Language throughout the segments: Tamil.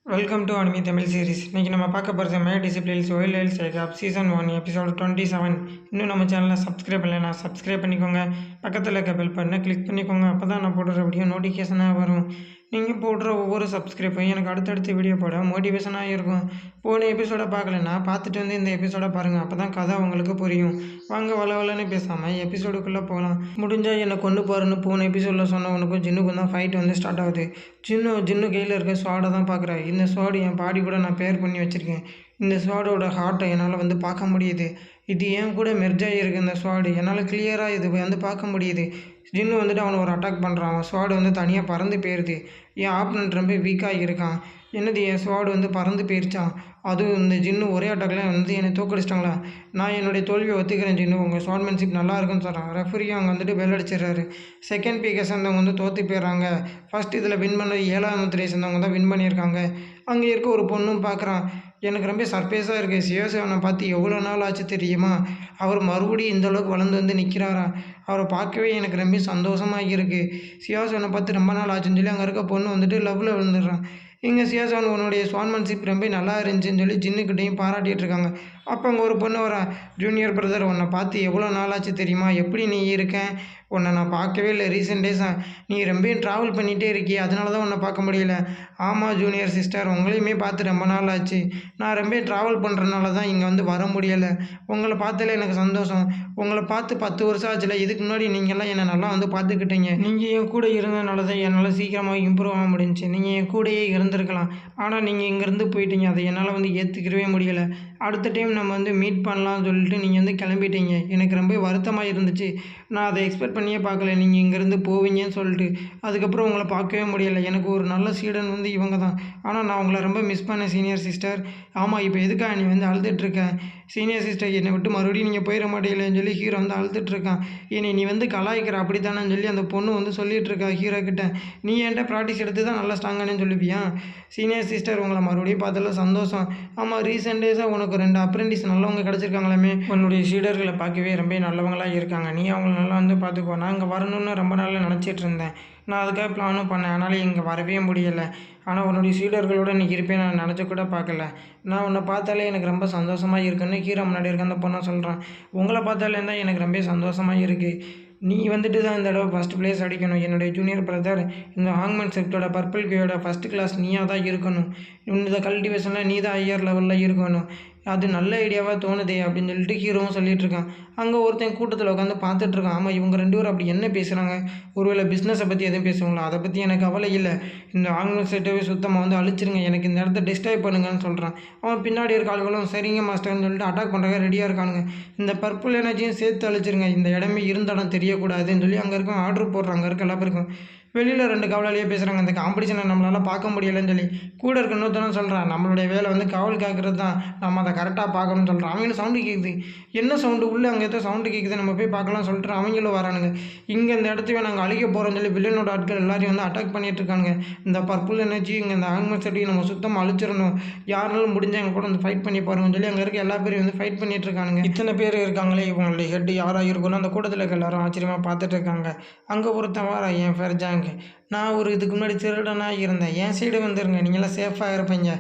Welcome to anime Tamil series. இன்றைக்கி நம்ம பார்க்க போகிறது மே டிசிப்ளின்ஸ் ஒயில் சேகப் சீசன் 1 எபிசோடு 27. இன்னும் நம்ம சேனலை சப்ஸ்கிரைப் பண்ணலைன்னா சப்ஸ்கிரைப் பண்ணிக்கோங்க. பக்கத்தில் இருக்க பெல் பட்டனை கிளிக் பண்ணிக்கோங்க. அப்போ தான் நான் போடுற வீடியோ நோட்டிஃபிகேஷனாக வரும். நீங்கள் போடுற ஒவ்வொரு சப்ஸ்கிரைப்பும் எனக்கு அடுத்தடுத்த வீடியோ போட மோட்டிவேஷனாக இருக்கும். போன எபிசோடை பார்க்கலன்னா பார்த்துட்டு வந்து இந்த எபிசோடை பாருங்கள். அப்போ தான் கதை உங்களுக்கு புரியும். வாங்க வளவலன்னு பேசாமல் எபிசோடுக்குள்ளே போகலாம். முடிஞ்சால் என்னை கொண்டு போகிறேன்னு போன எபிசோடில் சொன்னவனுக்கும் ஜின்னுக்கும் தான் ஃபைட் வந்து ஸ்டார்ட் ஆகுது. ஜின்னு கையில் இருக்க ஸ்வாடை தான் பார்க்குறேன். இந்த ஸ்வாடு என் பாடி கூட நான் பேர் பண்ணி வச்சுருக்கேன். இந்த ஸ்வாடோட ஹார்ட்டை என்னால் வந்து பார்க்க முடியுது. இது ஏன் கூட மெர்ஜாகி இருக்குது இந்த ஸ்வாடு. என்னால் கிளியராக இது வந்து பார்க்க முடியுது. ஜின்னு வந்துட்டு அவனை ஒரு அட்டாக் பண்ணுறான். அவன் ஸ்வாடு வந்து தனியாக பறந்து போயிடுது. என் ஆப்னன்ட் ரொம்ப வீக்காக இருக்கான். என்னது என் ஸ்வாடு வந்து பறந்து போயிடுச்சான். அதுவும் இந்த ஜின்னு ஒரே அட்டாக்லாம் வந்து என்னை தோக்கடிச்சிட்டாங்களா. நான் என்னுடைய தோல்வியை ஒத்துக்கிறேன் ஜின்னு. உங்கள் ஸ்வாட்மேன்ஷிப் நல்லா இருக்குன்னு சொல்கிறான். ரெஃபரியும் அங்கே வந்துட்டு பெல் அடிச்சிடுறாரு. செகண்ட் பீக்கை சேர்ந்தவங்க வந்து தோற்று போயிடுறாங்க. ஃபஸ்ட் இதில் வின் பண்ண 7ஆம் முத்திரையை சேர்ந்தவங்க தான் வின் பண்ணியிருக்காங்க. அங்கே இருக்க ஒரு பொண்ணும் பார்க்குறான். எனக்கு ரொம்ப சர்ப்ரைஸாக இருக்குது. சிவசிவனை பார்த்து எவ்வளோ நாள் ஆச்சு தெரியுமா. அவர் மறுபடியும் இந்தளவுக்கு வளர்ந்து வந்து நிற்கிறாரா. அவரை பார்க்கவே எனக்கு ரொம்ப சந்தோஷமாக இருக்குது. சிவசிவனை பார்த்து ரொம்ப நாள் ஆச்சுன்னு சொல்லி அங்கே இருக்க பொண்ணு வந்துட்டு லவ்வில் விழுந்துடுறான். இங்கே சியாசான் உன்னுடைய ஸ்வான்மேன்ஷிப் ரொம்ப நல்லா இருந்துச்சுன்னு சொல்லி ஜின்னுக்கிட்டையும் பாராட்டிகிட்டு இருக்காங்க. அப்போ அங்கே ஒரு பொண்ணு வரா. ஜூனியர் பிரதர், உன்னை பார்த்து எவ்வளோ நாளாச்சு தெரியுமா. எப்படி நீ இருக்கேன். உன்னை நான் பார்க்கவே இல்லை ரீசெண்ட் டேஸாக. நீ ரொம்ப ட்ராவல் பண்ணிகிட்டே இருக்கியே, அதனால தான் உன்னை பார்க்க முடியல. ஆமாம் ஜூனியர் சிஸ்டர், உங்களையுமே பார்த்து ரொம்ப நாள் ஆச்சு. நான் ரொம்ப ட்ராவல் பண்ணுறதுனால தான் இங்கே வந்து வர முடியலை. உங்களை பார்த்தாலே எனக்கு சந்தோஷம். உங்களை பார்த்து 10 வருஷம் ஆச்சுல. இதுக்கு முன்னாடி நீங்கள்லாம் என்னை நல்லா வந்து பார்த்துக்கிட்டீங்க. நீங்கள் என் கூட இருந்ததுனால தான் என்னால் சீக்கிரமாக இம்ப்ரூவ் ஆக முடிஞ்சிச்சு. நீங்கள் என் கூடயே இருந்திருக்கலாம். ஆனால் நீங்கள் இங்கேருந்து போயிட்டீங்க. அதை என்னால் வந்து ஏற்றுக்கவே முடியலை. அடுத்த டைம் நம்ம வந்து மீட் பண்ணலாம்னு சொல்லிட்டு நீங்கள் வந்து கிளம்பிட்டீங்க. எனக்கு ரொம்ப வருத்தமாக இருந்துச்சு. நான் அதை எக்ஸ்பெக்ட் பண்ணியே பார்க்கல நீங்கள் இங்கேருந்து போவீங்கன்னு சொல்லிட்டு. அதுக்கப்புறம் உங்களை பார்க்கவே முடியலை. எனக்கு ஒரு நல்ல சீடன் வந்து இவங்க தான். ஆனால் நான் உங்களை ரொம்ப மிஸ் பண்ணேன் சீனியர் சிஸ்டர். ஆமாம், இப்போ எதுக்காக நீ வந்து அழுதுட்ருக்க. சீனியர் சிஸ்டர், என்னை விட்டு மறுபடியும் நீங்கள் போயிட மாட்டீங்களேன்னு சொல்லி ஹீரோ வந்து அழுதுட்ருக்கான். என்னை நீ வந்து கலாய்க்கிற அப்படி தானேன்னு சொல்லி அந்த பொண்ணு வந்து சொல்லிகிட்டு இருக்கா ஹீரோ கிட்ட. நீ என்கிட்ட ப்ராக்டிஸ் எடுத்து தான் நல்லா ஸ்ட்ராங்கானு சொல்லுவியா. சீனியர் சிஸ்டர், உங்களை மறுபடியும் பார்த்ததில் சந்தோஷம். ஆமாம், ரீசெண்ட் டேஸாக உனக்கு 2 அப்ரெண்டிஸ் நல்லவங்க கிடச்சிருக்காங்களாமே. உன்னுடைய சீடர்களை பார்க்கவே ரொம்ப நல்லவங்களாக இருக்காங்க. நீ அவங்கள நல்லா வந்து பார்த்துக்கோ. நான் இங்கே வரணும்னு ரொம்ப நாளில் நினச்சிட்டு இருந்தேன். நான் அதுக்காக பிளானும் பண்ணேன். ஆனாலும் இங்கே வரவே முடியலை. ஆனால் உன்னுடைய சீடர்களோடு நீ இருப்பேன் நான் நினச்ச கூட பார்க்கல. நான் உன்னை பார்த்தாலே எனக்கு ரொம்ப சந்தோஷமாக இருக்குன்னு ஹீரோ முன்னாடி இருக்க அந்த பொண்ணை சொல்கிறான். உங்களை பார்த்தாலே தான் எனக்கு ரொம்ப சந்தோஷமாக இருக்குது. நீ வந்துட்டு தான் இந்த தடவை ஃபஸ்ட் ப்ளேஸ் அடிக்கணும். என்னுடைய ஜூனியர் பிரதர், இந்த ஹாங்மேன் செப்டோட பர்பிள் கியோட ஃபஸ்ட் கிளாஸ் நீயாக தான் இருக்கணும். இந்த கல்டிவேஷனில் நீ தான் ஹையர் லெவலில் இருக்கணும். அது நல்ல ஐடியாவாக தோணுதே அப்படின்னு சொல்லிட்டு ஹீரோவும் சொல்லிகிட்டு இருக்கான். அங்கே ஒருத்தன் கூட்டத்தில் உட்காந்து பார்த்துட்ருக்கான். ஆமாம், இவங்க 2 பேரும் அப்படி என்ன பேசுகிறாங்க. ஒருவேளை பிஸ்னஸை பற்றி எதுவும் பேசுவாங்களா. அதை பற்றி எனக்கு கவலை இல்லை. இந்த ஆங்கிலம் செட்டவே சுத்தமாக வந்து அழிச்சிருங்க. எனக்கு இந்த இடத்த டிஸ்ட்ராய் பண்ணுங்கன்னு சொல்கிறான். அவன் பின்னாடி இருக்க ஆளுகளும் சரிங்க மாஸ்டர்னு சொல்லிட்டு அட்டாக் பண்ணுறாங்க ரெடியாக இருக்கானுங்க. இந்த பர்பிள் எனர்ஜியும் சேர்த்து அழிச்சிருங்க. இந்த இடமே இருந்த இடம் தெரியக்கூடாதுன்னு சொல்லி அங்கே இருக்க ஆர்டர் போடுறாங்க. அங்கே இருக்க எல்லா பேருக்கும். வெளியில் 2 காவலாளியே பேசுகிறாங்க. அந்த காம்படிஷனை நம்மளால் பார்க்க முடியலைன்னு சொல்லி. கூட இருக்க இன்னொருத்தனும் சொல்கிறான், நம்மளுடைய வேலை வந்து காவல் காக்கிறது தான், நம்ம அதை கரெக்டாக பார்க்கணும்னு சொல்கிறான். அவங்களும் சவுண்டு கேட்குது. என்ன சவுண்டு உள்ளே அங்கே ஏதோ சவுண்டு கேட்குது, நம்ம போய் பார்க்கலாம் சொல்லிட்டு அவங்களும் வரானுங்க. இங்கே இந்த இடத்தையும் நாங்கள் அழிக்க போகிறோம்னு சொல்லி வில்லனோட ஆட்கள் எல்லாரையும் வந்து அட்டாக் பண்ணிட்டு இருக்காங்க. இந்த பர்பிள் எனர்ஜி இங்கே இந்த ஆங்மெண்ட் செட்டியை நம்ம சுத்தமாக அழிச்சிடணும். யாருனாலும் முடிஞ்சாங்க கூட வந்து ஃபைட் பண்ணி பாருங்கன்னு சொல்லி அங்கே இருக்க எல்லா பேரையும் வந்து ஃபைட் பண்ணிட்டு இருக்கானுங்க. இத்தனை பேர் இருக்காங்களே, இவங்களுடைய ஹெட் யாராக இருக்குன்னு அந்த கூட்டத்தில் இருக்க எல்லாரும் ஆச்சரியமாக பார்த்துட்டு இருக்காங்க. அங்கே ஒருத்தன் வர, என் ஃபெர்ஜாங், நான் ஒரு இதுக்கு முன்னாடி திருடனாக இருந்தேன். என் சைடு வந்துருங்க, நீங்களாம் சேஃபாக இருப்பீங்க.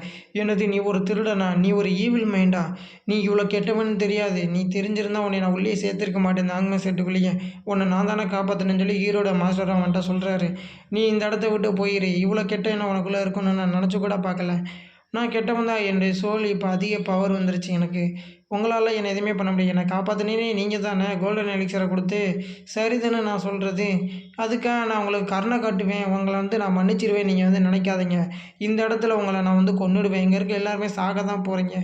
என்னது நீ ஒரு திருடனா. நீ ஒரு ஈவில் மைண்டா. நீ இவ்வளோ கெட்டவன்னு தெரியாது. நீ தெரிஞ்சிருந்தா உன்னை நான் உள்ளே சேர்த்துருக்க மாட்டேன். இந்த ஆங்மெண்ட் செட்டுக்குள்ளேயே உன்னை நான் தானே காப்பாற்றினேன்னு சொல்லி ஹீரோட மாஸ்டர் அவன்கிட்ட சொல்கிறாரு. நீ இந்த இடத்த விட்டு போயிரு. இவ்வளோ கெட்ட என்ன உனக்குள்ளே இருக்குன்னு நான் நினச்சி கூட பார்க்கல. நான் கெட்டவன் தான். என்னுடைய சோல் இப்போ அதிக பவர் வந்துருச்சு எனக்கு. உங்களால் என்னை எதுவுமே பண்ண முடியாது. என்னை காப்பாற்றினே நீங்கள் தானே கோல்டன் எலிக்சரை கொடுத்து. சரிதானே நான் சொல்கிறது. அதுக்காக நான் உங்களுக்கு கருணை காட்டுவேன். உங்களை வந்து நான் மன்னிச்சிடுவேன். நீங்கள் வந்து நினைக்காதீங்க. இந்த இடத்துல உங்களை நான் வந்து கொன்னுடுவேன். இங்கே இருக்க எல்லாருமே சாக தான் போகிறீங்க.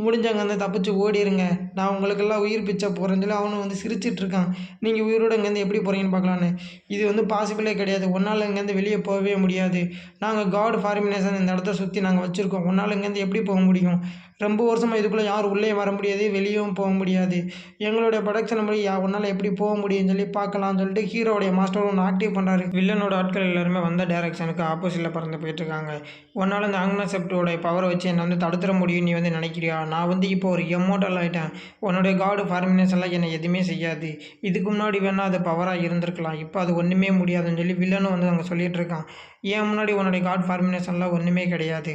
முடிஞ்சவங்க வந்து தப்பிச்சு ஓடிடுங்க. நான் உங்களுக்கெல்லாம் உயிர் பிச்சை போகிறேன்னு சொல்லி அவனு வந்து சிரிச்சிட்ருக்கான். நீங்கள் உயிரோடு இங்கேருந்து எப்படி போகிறீங்கன்னு பார்க்கலான்னு. இது வந்து பாசிபிளே கிடையாது. ஒன்றால் இங்கேருந்து வெளியே போகவே முடியாது. நாங்கள் காட் ஃபார்மினேஷன் இந்த இடத்த சுற்றி நாங்கள் வச்சுருக்கோம். ஒன்றால் இங்கேருந்து எப்படி போக முடியும். ரொம்ப வருஷமாக இதுக்குள்ளே யாரும் உள்ளே வர முடியாது, வெளியவும் போக முடியாது. எங்களுடைய ப்ரொடக்ஷன் படி உன்னால் எப்படி போக முடியும்னு சொல்லி பார்க்கலாம்னு சொல்லிட்டு ஹீரோடைய மாஸ்டர் ஒன்று ஆக்டிவ் பண்ணுறாரு. வில்லனோட ஆட்கள் எல்லாருமே வந்த டேரக்ஷனுக்கு ஆப்போசிட்டில் பறந்து போயிட்டுருக்காங்க. உன்னால் இந்த ஆங்மெண்ட் செப்டோடைய பவரை வச்சு என்னை வந்து தடுத்துட முடியும் நீ வந்து நினைக்கிறியா. நான் வந்து இப்போ ஒரு எமோட்டல் ஆகிட்டேன். உன்னுடைய காடு ஃபார்மினேஷன்லாம் என்னை எதுவுமே செய்யாது. இதுக்கு முன்னாடி வேணால் அது பவராக இருந்திருக்கலாம். இப்போ அது ஒன்றுமே முடியாதுன்னு சொல்லி வில்லனும் வந்து அங்கே சொல்லிகிட்டு இருக்கான். ஏன் முன்னாடி உன்னுடைய காட் ஃபார்மினேஷன்லாம் ஒன்றுமே கிடையாது.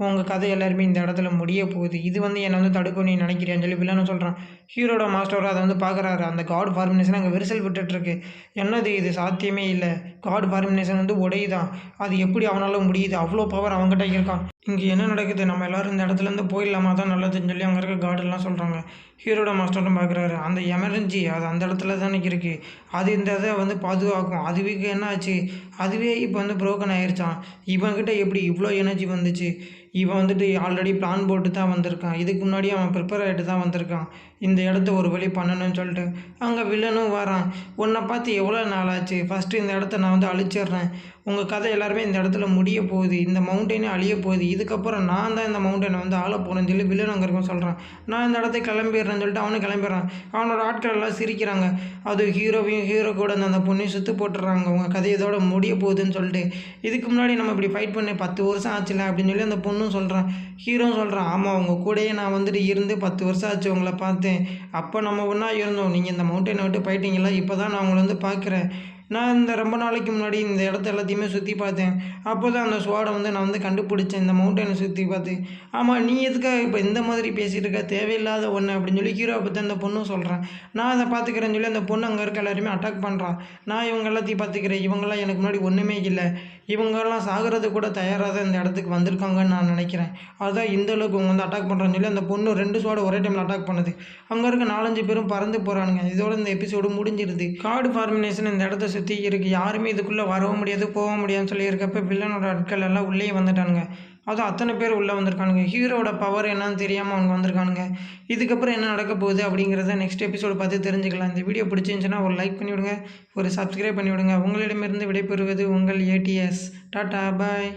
உங்கள் கதை எல்லாருமே இந்த இடத்துல முடிய போகுது. இது வந்து என்னை வந்து தடுக்கும் நீ நினைக்கிறியான்னு சொல்லி வில்லனும் சொல்கிறான். ஹீரோட மாஸ்டரும் அதை வந்து பார்க்குறாரு. அந்த காட் ஃபார்மினேஷன் அங்கே விரிசல் விட்டுட்டுருக்கு. என்னது இது சாத்தியமே இல்லை. காட் ஃபார்மினேஷன் வந்து உடையுதான். அது எப்படி அவனால் முடியுது? அவ்வளோ பவர் அவங்ககிட்ட இருக்கான். இங்கே என்ன நடக்குது? நம்ம எல்லோரும் இந்த இடத்துலேருந்து போயிடலாமா தான் நல்லதுன்னு சொல்லி அங்கே இருக்க கார்டெல்லாம் சொல்கிறாங்க. ஹீரோட மாஸ்டரும் பார்க்குறாரு. அந்த எமர்ஜென்சி அது அந்த இடத்துல தானே இருக்குது. அது இந்த இதை வந்து பாதுகாக்கும். அதுவே என்ன ஆச்சு? அதுவே இப்போ வந்து புரோக்கன் ஆயிடுச்சான். இவன்கிட்ட எப்படி இவ்வளோ எனர்ஜி வந்துச்சு? இவன் வந்துட்டு ஆல்ரெடி பிளான் போட்டு தான் வந்திருக்கான். இதுக்கு முன்னாடி அவன் ப்ரிப்பேர் ஆகிட்டு தான் வந்திருக்கான். இந்த இடத்த ஒரு வழி பண்ணணும்னு சொல்லிட்டு அங்கே வில்லனும் வரான். உன்னை பார்த்து எவ்வளோ நாள் ஆச்சு? ஃபஸ்ட்டு இந்த இடத்த நான் வந்து அழிச்சிட்றேன். உங்கள் கதை எல்லாருமே இந்த இடத்துல முடிய போகுது. இந்த மவுண்டனே அழிய போகுது. இதுக்கப்புறம் நான் தான் இந்த மவுண்டனை வந்து ஆள போகிறேன்னு சொல்லி வில்லன் அங்கே இருக்கும் சொல்கிறான். நான் இந்த இடத்த கிளம்பிடுறேன்னு சொல்லிட்டு அவனும் கிளம்பிடுறான். அவனோட ஆட்கள் எல்லாம் சிரிக்கிறாங்க. அது ஹீரோ கூட அந்த பொண்ணையும் சுற்று போட்டுடுறாங்க. உங்கள் கதை இதோட முடிய போகுதுன்னு சொல்லிட்டு. இதுக்கு முன்னாடி நம்ம இப்படி ஃபைட் பண்ணி 10 வருஷம் ஆச்சுல அப்படின்னு சொல்லி அந்த பொண்ணும் சொல்கிறான். ஹீரோவும் சொல்கிறான். ஆமாம், உங்கள் கூடயே நான் வந்துட்டு இருந்து 10 வருஷம் ஆச்சு உங்களை பார்த்தேன். அப்போ நம்ம ஒன்றா இருந்தோம். நீங்கள் இந்த மவுண்டனை விட்டு போயிட்டீங்களா? இப்போ தான் நான் உங்களை வந்து பார்க்குறேன். நான் இந்த ரொம்ப நாளைக்கு முன்னாடி இந்த இடத்த எல்லாத்தையுமே சுற்றி பார்த்தேன். அப்போ தான் அந்த ஸ்வாடை வந்து நான் வந்து கண்டுபிடிச்சேன். இந்த மவுண்டனை சுற்றி பார்த்து. ஆமாம், நீ எதுக்காக இப்போ இந்த மாதிரி பேசிகிட்டு இருக்க? தேவையில்லாத ஒன்று அப்படின்னு சொல்லி ஹீரோவை பற்றி அந்த பொண்ணும் சொல்கிறேன். நான் அதை பார்த்துக்கிறேன்னு சொல்லி அந்த பொண்ணு அங்கே இருக்க எல்லாருமே அட்டாக் பண்ணுறான். நான் இவங்க எல்லாத்தையும் பார்த்துக்கிறேன். இவங்கெல்லாம் எனக்கு முன்னாடி ஒன்றுமே இல்லை. இவங்கெல்லாம் சாகிறது கூட தயாராக தான் இந்த இடத்துக்கு வந்திருக்காங்கன்னு நான் நினைக்கிறேன். அதுதான் இந்த அளவுக்கு இவங்க வந்து அட்டாக் பண்ணுறான்னு சொல்லி அந்த பொண்ணு 2 ஸ்வாடை ஒரே டைமில் அட்டாக் பண்ணுது. அங்கே இருக்க 4-5 பேரும் பறந்து போகிறானுங்க. இதோட இந்த எபிசோடு முடிஞ்சிருது. கார்டு ஃபார்மினேஷன் இந்த இடத்த சுற்றி இருக்குது. யாருமே இதுக்குள்ளே வரவும் முடியாது போகவும் முடியாதுன்னு சொல்லி இருக்கப்போ வில்லனோட ஆட்கள் எல்லாம் உள்ளே வந்துட்டானுங்க. அதுவும் அத்தனை பேர் உள்ளே வந்திருக்கானுங்க. ஹீரோட பவர் என்னன்னு தெரியாமல் அவங்க வந்திருக்கானுங்க. இதுக்கப்புறம் என்ன நடக்க போகுது அப்படிங்கிறத நெக்ஸ்ட் எபிசோடு பார்த்து தெரிஞ்சுக்கலாம். இந்த வீடியோ பிடிச்சிருந்துச்சுன்னா ஒரு லைக் பண்ணிவிடுங்க, ஒரு சப்ஸ்கிரைப் பண்ணிவிடுங்க. உங்களிடமிருந்து விடைபெறுவது உங்கள் ATS. டாட்டா பாய்.